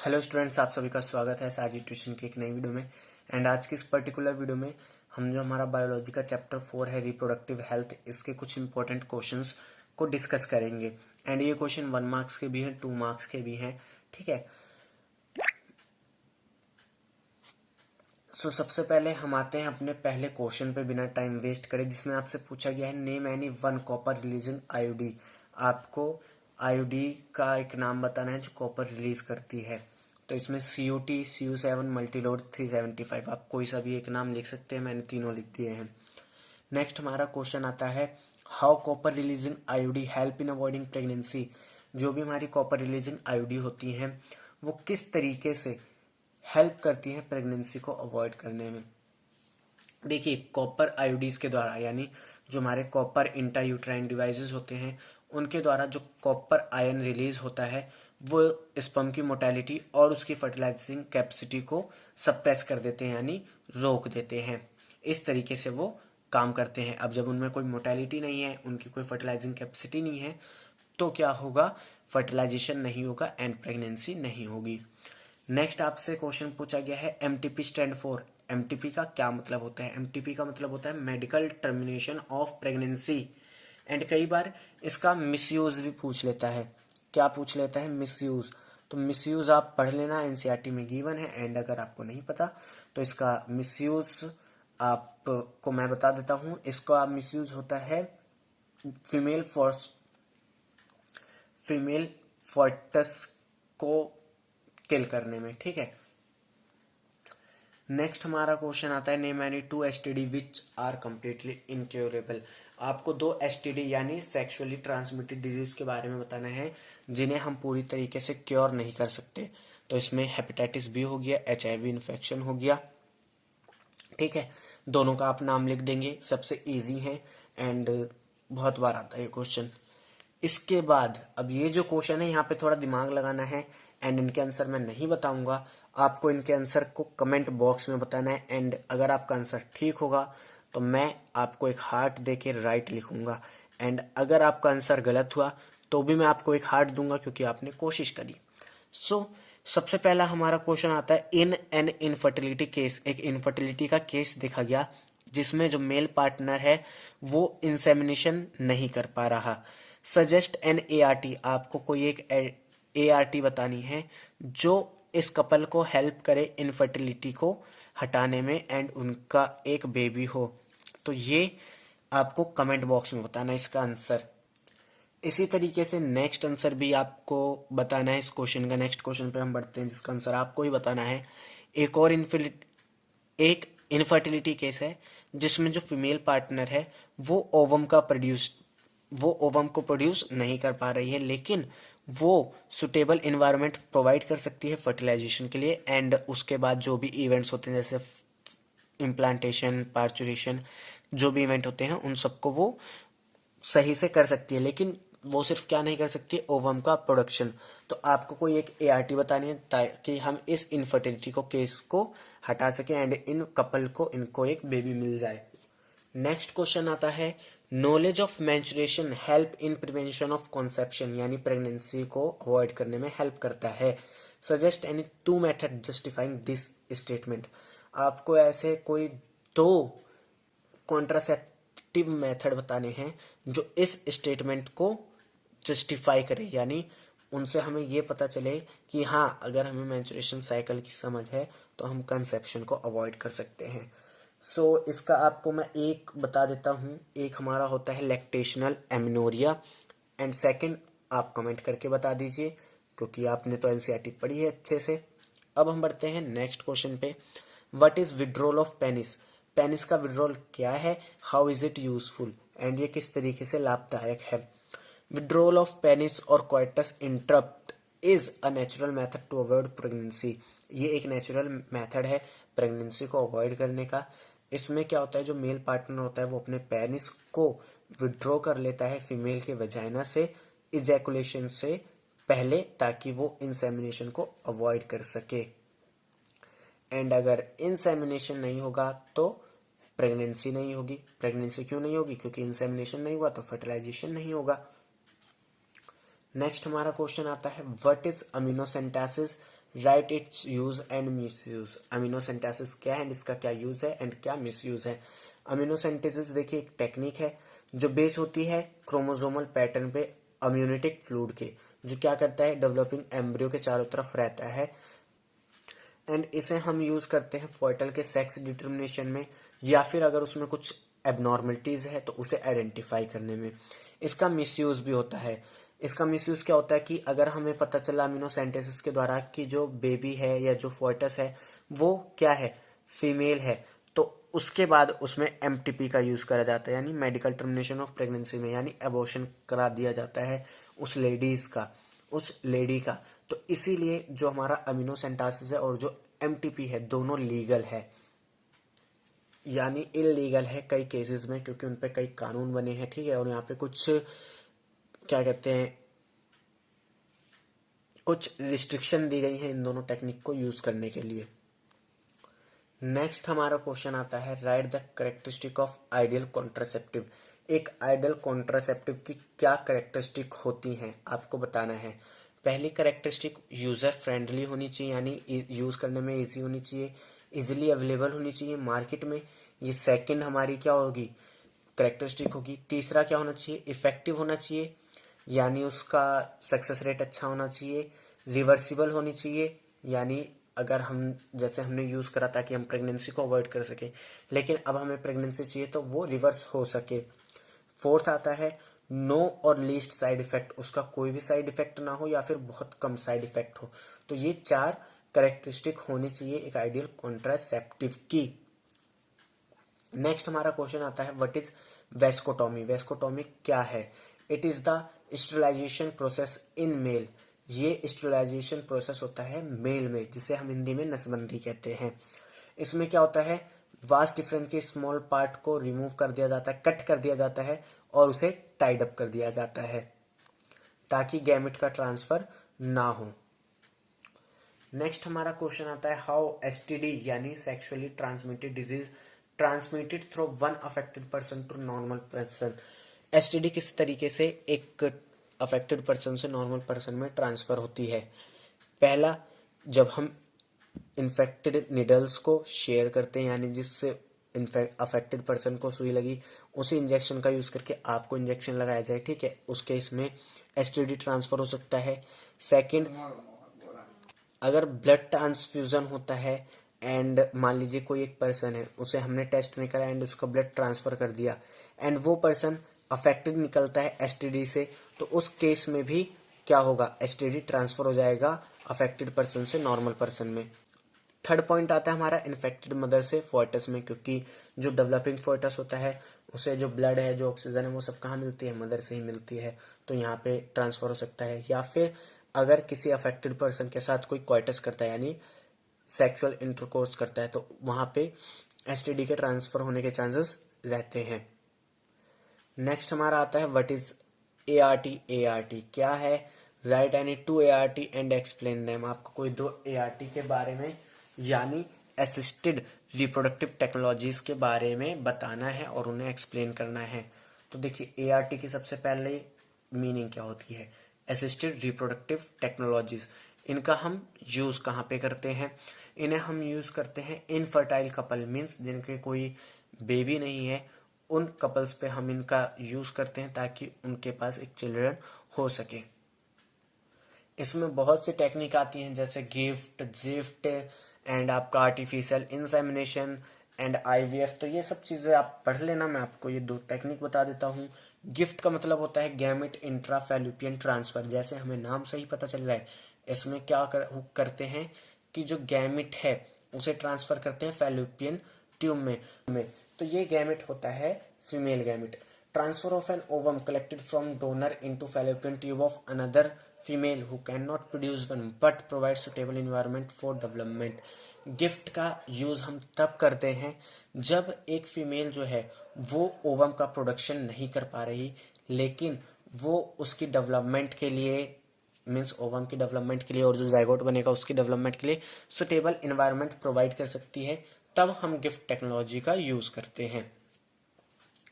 Hello students, आप सभी का स्वागत है साजी ट्यूशन की एक नई वीडियो में। एंड आज की इस पर्टिकुलर वीडियो में हम जो हमारा बायोलॉजी का चैप्टर 4 है रिप्रोडक्टिव हेल्थ, इसके कुछ इंपॉर्टेंट क्वेश्चंस को डिस्कस करेंगे। एंड ये क्वेश्चन 1 मार्क्स के भी हैं, 2 मार्क्स के भी हैं, ठीक है। सबसे पहले हम आते हैं अपने पहले क्वेश्चन पे बिना टाइम वेस्ट करे, जिसमें आपसे पूछा गया है name any one copper releasing IOD. आपको आईओडी का एक नाम बताना है जो कॉपर रिलीज करती है। तो इसमें COT, CU7, मल्टीलोड 375, आप कोई सा भी एक नाम लिख सकते हैं, मैंने तीनों लिख दिए हैं। नेक्स्ट हमारा क्वेश्चन आता है how copper releasing IOD help in avoiding pregnancy. जो भी हमारी कॉपर रिलीजिंग आईओडी होती हैं वो किस तरीके से हेल्प करती है प्रेगनेंसी को अवॉइड करने में। देखिए, कॉपर आयोडीज के द्वारा, यानी जो हमारे कॉपर इंट्रायूट्राइन डिवाइसेस होते हैं उनके द्वारा जो कॉपर आयन रिलीज होता है वो स्पर्म की मोटेलिटी और उसकी फर्टिलाइजिंग कैपेसिटी को सप्रेस कर देते हैं, यानी रोक देते हैं। इस तरीके से वो काम करते हैं। अब जब उनमें कोई मोटेलिटी नहीं है, उनकी कोई फर्टिलाइजिंग कैपेसिटी नहीं है, तो क्या होगा, फर्टिलाइजेशन नहीं होगा एंड प्रेगनेंसी नहीं होगी। नेक्स्ट आपसे क्वेश्चन पूछा गया है एमटीपी स्टैंड फॉर। एमटीपी का क्या मतलब होता है? एमटीपी का मतलब होता है medical termination of pregnancy. And कई बार इसका मिसयूज भी पूछ लेता है। क्या पूछ लेता है? मिसयूज। तो मिसयूज आप पढ़ लेना, एनसीईआरटी में गिवन है। एंड अगर आपको नहीं पता तो इसका मिसयूज आपको मैं बता देता हूं। इसका मिसयूज होता है फीमेल फोर्स, फीमेल फोर्टस को किल करने में, ठीक है। नेक्स्ट हमारा क्वेश्चन आता है name any 2 STD which are completely incurable. आपको 2 STD यानी सेक्सुअली ट्रांसमिटेड डिजीज के बारे में बताना है जिन्हें हम पूरी तरीके से क्योर नहीं कर सकते। तो इसमें हेपेटाइटिस बी हो गया, HIV इन्फेक्शन हो गया, ठीक है। दोनों का आप नाम लिख देंगे, सबसे इजी है एंड बहुत बार आता है ये क्वेश्चन। इसके बाद अब ये जो क्वेश्चन है यहाँ पे थोड़ा दिमाग लगाना है एंड इनके आंसर मैं नहीं बताऊंगा। आपको इनके आंसर को कमेंट बॉक्स में बताना है एंड अगर आपका आंसर ठीक होगा तो मैं आपको एक हार्ट दे के राइट लिखूंगा। एंड अगर आपका आंसर गलत हुआ तो भी मैं आपको एक हार्ट दूंगा क्योंकि आपने कोशिश करी। सबसे पहला हमारा क्वेश्चन आता है इन एन इनफर्टिलिटी केस। एक इनफर्टिलिटी का केस देखा गया जिसमें जो मेल पार्टनर है वो इंसेमिनेशन नहीं कर पा रहा। Suggest an ART। आपको कोई एक ART बतानी है जो इस कपल को हेल्प करे इनफर्टिलिटी को हटाने में एंड उनका एक बेबी हो। तो ये आपको कमेंट बॉक्स में बताना है इसका आंसर। इसी तरीके से नेक्स्ट आंसर भी आपको बताना है इस क्वेश्चन का। नेक्स्ट क्वेश्चन पे हम बढ़ते हैं जिसका आंसर आपको ही बताना है। एक इनफर्टिलिटी केस है जिसमें जो फीमेल पार्टनर है वो ओवम को प्रोड्यूस नहीं कर पा रही है, लेकिन वो सुटेबल इन्वायरमेंट प्रोवाइड कर सकती है फर्टिलाइजेशन के लिए। एंड उसके बाद जो भी इवेंट्स होते हैं जैसे इम्प्लांटेशन, पार्चुरेशन, जो भी इवेंट होते हैं उन सबको वो सही से कर सकती है, लेकिन वो सिर्फ क्या नहीं कर सकती, ओवम का प्रोडक्शन। तो आपको कोई एक ART बतानी है ताकि हम इस इनफर्टिलिटी को केस को हटा सकें एंड इन कपल को इनको एक बेबी मिल जाए। नेक्स्ट क्वेश्चन आता है knowledge of menstruation help in prevention of conception, यानी प्रेगनेंसी को अवॉइड करने में हेल्प करता है। Suggest any 2 method justifying this statement. आपको ऐसे कोई 2 कॉन्ट्रासेप्टिव मेथड बताने हैं जो इस स्टेटमेंट को जस्टिफाई करे, यानी उनसे हमें ये पता चले कि हाँ, अगर हमें मेंस्ट्रुएशन साइकिल की समझ है तो हम कंसेप्शन को अवॉइड कर सकते हैं। इसका आपको मैं एक बता देता हूँ। एक हमारा होता है लैक्टेशनल एमिनोरिया एंड सेकंड आप कमेंट करके बता दीजिए क्योंकि आपने तो एनसीईआरटी पढ़ी है अच्छे से। अब हम बढ़ते हैं नेक्स्ट क्वेश्चन पे। What is withdrawal of penis. Penis का विड्रॉल क्या है, how is it useful, and ये किस तरीके से लाभदायक है। विड्रॉल ऑफ पेनिस और coitus interrupt is a natural method to avoid pregnancy. ये एक नेचुरल मेथड है प्रेगनेंसी को अवॉइड करने का। इसमें क्या होता है, जो मेल पार्टनर होता है वो अपने पेनिस को विड्रॉ कर लेता है फीमेल के वजाइना से इजैकुलेशन से पहले, ताकि वो इंसेमिनेशन को अवॉइड कर सके। एंड अगर इंसेमिनेशन नहीं होगा तो प्रेगनेंसी नहीं होगी। प्रेगनेंसी क्यों नहीं होगी, क्योंकि इंसेमिनेशन नहीं हुआ तो फर्टिलाइजेशन नहीं होगा। नेक्स्ट हमारा क्वेश्चन आता है what is amniocentesis right it's use and misuse. Amniocentesis क्या है एंड इसका क्या यूज है एंड क्या मिस यूज है। अमीनोसेंटेसिस देखिए एक टेक्निक है जो बेस होती है क्रोमोसोमल पैटर्न पे अम्यूनिटिक फ्लूइड के, जो क्या करता है डेवलपिंग एम्ब्रियो के चारों तरफ रहता है एंड इसे हम यूज करते हैं फॉइटल के सेक्स डिटर्मिनेशन में, या फिर अगर उसमें कुछ एबनॉर्मलिटीज है तो उसे आइडेंटिफाई करने में। इसका मिसयूज भी होता है। इसका मिसयूज क्या होता है कि अगर हमें पता चला अमीनोसेंटेसिस के द्वारा कि जो बेबी है या जो फॉइटस है वो क्या है, फीमेल है, तो उसके बाद उसमें एमटीपी का यूज करा जाता है, यानी मेडिकल टर्मिनेशन ऑफ प्रेगनेंसी में, यानी एबॉर्शन करा दिया जाता है उस लेडीज का, उस लेडी का। तो इसीलिए जो हमारा अमीनोसेंटेसिस है और जो एमटीपी है दोनों लीगल है, यानी इलीगल है कई केसेस में, क्योंकि उन पे कई कानून बने हैं, ठीक है। और यहाँ पे कुछ क्या कहते हैं, कुछ रिस्ट्रिक्शन दी गई है इन दोनों टेक्निक को यूज करने के लिए। नेक्स्ट हमारा क्वेश्चन आता है right the characteristic of ideal contraceptive. एक आइडियल कॉन्ट्रासेप्टिव की क्या करेक्टरिस्टिक होती हैं आपको बताना है। पहली करेक्टरिस्टिक यूजर फ्रेंडली होनी चाहिए, यानी यूज करने में इजी होनी चाहिए, इजीली अवेलेबल होनी चाहिए मार्केट में। ये सेकंड हमारी क्या होगी, करेक्टरिस्टिक होगी। तीसरा क्या होना चाहिए, इफेक्टिव होना चाहिए, यानी उसका सक्सेस रेट अच्छा होना चाहिए। रिवर्सिबल होनी चाहिए, यानी अगर हम जैसे हमने यूज करा ताकि हम प्रेगनेंसी को अवॉइड कर सके, लेकिन अब हमें प्रेगनेंसी चाहिए तो वो रिवर्स हो सके। फोर्थ आता है नो और लीस्ट साइड इफेक्ट, उसका कोई भी साइड इफेक्ट ना हो या फिर बहुत कम साइड इफेक्ट हो। तो ये चार करेक्टरिस्टिक होनी चाहिए एक आइडियल कॉन्ट्रासेप्टिव की। नेक्स्ट हमारा क्वेश्चन आता है व्हाट इज वेस्कोटॉमी। वेस्कोटॉमी क्या है। It is the sterilization process in male. ये स्टेरिलाइजेशन प्रोसेस होता है मेल में, जिसे हम हिंदी में नसबंदी कहते हैं। इसमें क्या होता है, वास्ट डिफरेंस के स्मॉल पार्ट को रिमूव कर दिया जाता है, कट कर दिया जाता है और उसे टाइड अप कर दिया जाता है ताकि गैमेट का ट्रांसफर ना हो। नेक्स्ट हमारा क्वेश्चन आता है हाउ एसटीडी यानी sexually transmitted disease transmitted through one affected person to normal person. STD किस तरीके से एक अफेक्टेड पर्सन से नॉर्मल पर्सन में ट्रांसफर होती है। पहला, जब हम इन्फेक्टेड निडल्स को शेयर करते हैं, यानी जिससे अफेक्टेड पर्सन को सुई लगी उसी इंजेक्शन का यूज करके आपको इंजेक्शन लगाया जाए, ठीक है, उस केस में एसटीडी ट्रांसफर हो सकता है। सेकंड, अगर ब्लड ट्रांसफ्यूजन होता है एंड मान लीजिए कोई एक पर्सन है, उसे हमने टेस्ट नहीं करा एंड उसका ब्लड ट्रांसफर कर दिया एंड वो पर्सन अफेक्टेड निकलता है एसटीडी से, तो उस केस में भी क्या होगा, एसटीडी ट्रांसफर हो जाएगा अफेक्टेड पर्सन से नॉर्मल पर्सन में। थर्ड पॉइंट आता है हमारा इन्फेक्टेड मदर से फोइटस में, क्योंकि जो डेवलपिंग फोइटस होता है उसे जो ब्लड है, जो ऑक्सीजन है, वो सब कहाँ मिलती है, मदर से ही मिलती है, तो यहाँ पे ट्रांसफर हो सकता है। या फिर अगर किसी अफेक्टेड पर्सन के साथ कोई क्वाइटस करता है यानी सेक्सुअल इंटरकोर्स करता है, तो वहाँ पे एसटीडी के ट्रांसफर होने के चांसेस रहते हैं। नेक्स्ट हमारा आता है व्हाट इज एआरटी। एआरटी क्या है, right any two ART and explain them. आपको कोई दो एआरटी के बारे में यानी असिस्टेड रिप्रोडक्टिव टेक्नोलॉजीज के बारे में बताना है और उन्हें एक्सप्लेन करना है। तो देखिए एआरटी की सबसे पहले मीनिंग क्या होती है, असिस्टेड रिप्रोडक्टिव टेक्नोलॉजीज। इनका हम यूज कहाँ पे करते हैं, इन्हें हम यूज करते हैं इनफर्टाइल कपल मीन्स जिनके कोई बेबी नहीं है, उन कपल्स पे हम इनका यूज करते हैं ताकि उनके पास एक चिल्ड्रन हो सके। इसमें बहुत सी टेक्निक आती हैं जैसे गिफ्ट, जिफ्ट एंड आपका आर्टिफिशियल इंसेमिनेशन एंड आईवीएफ। तो ये सब चीज़ें आप पढ़ लेना, मैं आपको ये दो टेक्निक बता देता हूँ। गिफ्ट का मतलब होता है गैमेट इंट्राफैल्लोपियन ट्रांसफर, जैसे हमें नाम से ही पता चल रहा है। इसमें क्या करते हैं कि जो गैमेट है उसे ट्रांसफर करते हैं फैलोपियन ट्यूब में। तो ये गैमेट होता है female gamete. Transfer of an ovum collected from donor into fallopian tube of another female who can not produce one but provide suitable environment for development. Gift का use हम तब करते हैं जब एक फीमेल जो है वो ओवम का प्रोडक्शन नहीं कर पा रही, लेकिन वो उसकी डेवलपमेंट के लिए मीन्स ओवम की डेवलपमेंट के लिए और जो जाइगोट बनेगा उसकी डेवलपमेंट के लिए सुटेबल इन्वायरमेंट प्रोवाइड कर सकती है, तब हम गिफ्ट टेक्नोलॉजी का यूज करते हैं।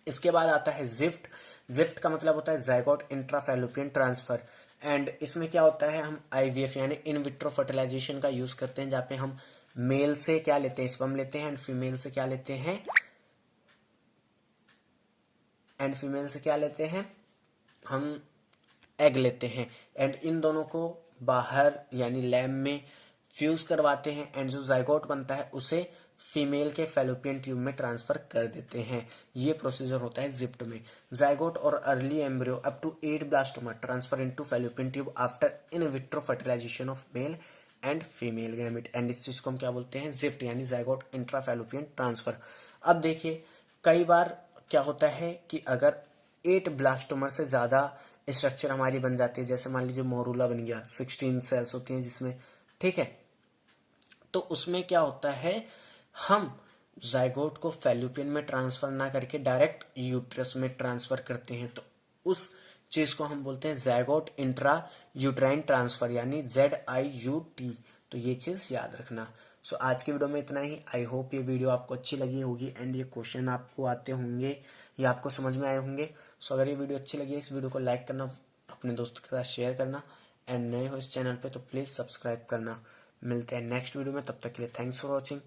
इसके बाद आता है जिफ्ट। जिफ्ट का मतलब होता है जाइगोट इंट्राफैलोपियन ट्रांसफर। एंड इसमें क्या होता है, हम आईवीएफ यानी इन विट्रो फर्टिलाइजेशन का यूज करते हैं, जहाँ पे हम मेल से क्या लेते हैं, स्पर्म लेते हैं, एंड फीमेल से क्या लेते हैं, हम एग लेते हैं। एंड इन दोनों को बाहर यानी लैब में फ्यूज करवाते हैं, एंड जो जाइगोट बनता है उसे फीमेल के फैलोपियन ट्यूब में ट्रांसफर कर देते हैं। ये प्रोसीजर होता है जिप्ट में। जाइगोट और early embryo up to 8 blastomere transfer into fallopian tube after in vitro fertilization of male and female gamete, and इस चीज को हम क्या बोलते हैं, जिप्ट यानी जाइगोट इंट्रा फैलोपियन ट्रांसफर। अब देखिए कई बार क्या होता है कि अगर 8 ब्लास्टोमर से ज्यादा स्ट्रक्चर हमारी बन जाती है, जैसे मान लीजिए मोरूला बन गया, 16 सेल्स होती हैं जिसमें, ठीक है, तो उसमें क्या होता है, हम जाइगोट को फैलोपियन में ट्रांसफर ना करके डायरेक्ट यूट्रस में ट्रांसफर करते हैं, तो उस चीज को हम बोलते हैं जाइगोट इंट्रा यूट्राइन ट्रांसफर यानी ZIUT। तो ये चीज याद रखना। सो आज की वीडियो में इतना ही। आई होप ये वीडियो आपको अच्छी लगी होगी एंड ये क्वेश्चन आपको आते होंगे या आपको समझ में आए होंगे। सो अगर ये वीडियो अच्छी लगी है, इस वीडियो को लाइक करना, अपने दोस्तों के साथ शेयर करना, एंड नए हो इस चैनल पे तो प्लीज सब्सक्राइब करना। मिलते हैं नेक्स्ट वीडियो में, तब तक के लिए थैंक्स फॉर वॉचिंग।